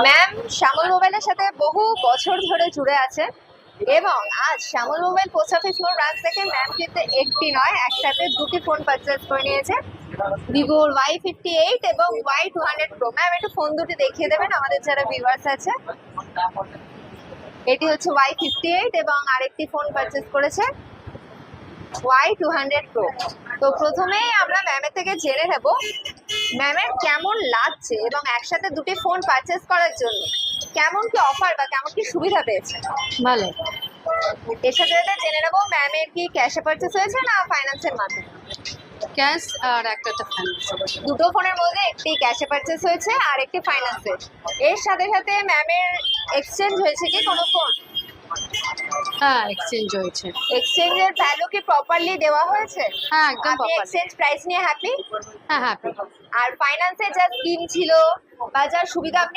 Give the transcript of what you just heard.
Ma'am শ্যামল মোবাইলের সাথে বহু বছর ধরে জুড়ে আছে এবং আজ শ্যামল মোবাইল পোস্ট অফিস মোড় ব্রাঞ্চ থেকে ম্যাম কিন্তু একটি নয় একসাথে দুটি ফোন পারচেজ করে নিয়েছে, ভিভোর Y58 এবং Y200 প্রো। ম্যাম একটু ফোন দুটি দেখিয়ে দেবেন আমাদের যারা ভিউয়ার্স আছে। এটি হচ্ছে Y58 এবং আরেকটি ফোন পারচেজ করেছে Y200 প্রো। তো প্রথমেই আমরা ম্যামের থেকে জেনে নেব ম্যামের কেমন লাগছে এবং একসাথে দুটি ফোন পারচেজ করার জন্য কেমন কি অফার বা কেমন কি সুবিধা পেয়েছে। ভালো। এর সাথে সাথে জেনে নেবো ম্যামের কি ক্যাশে পারচেজ হয়েছে না ফাইন্যান্সের মাধ্যমে। ক্যাশ আর একটা ফাইন্যান্স। দুটো ফোনের মধ্যে একটি ক্যাশে পারচেজ হয়েছে আর একটি ফাইন্যান্সে। এর সাথে সাথে ম্যামের এক্সচেঞ্জ হয়েছে কি কোনো ফোন? হ্যাঁ, এক্সচেঞ্জ হয়েছে। এক্সচেঞ্জের ভ্যালু কি প্রপারলি দেওয়া হয়েছে? হ্যাঁ, একদম আপনি প্রপার। এক্সচেঞ্জ প্রাইস নিয়ে হ্যাপি? হ্যাঁ, হ্যাপি। আর ফাইন্যান্সে যা স্কিম ছিল বা যা সুবিধা আপনি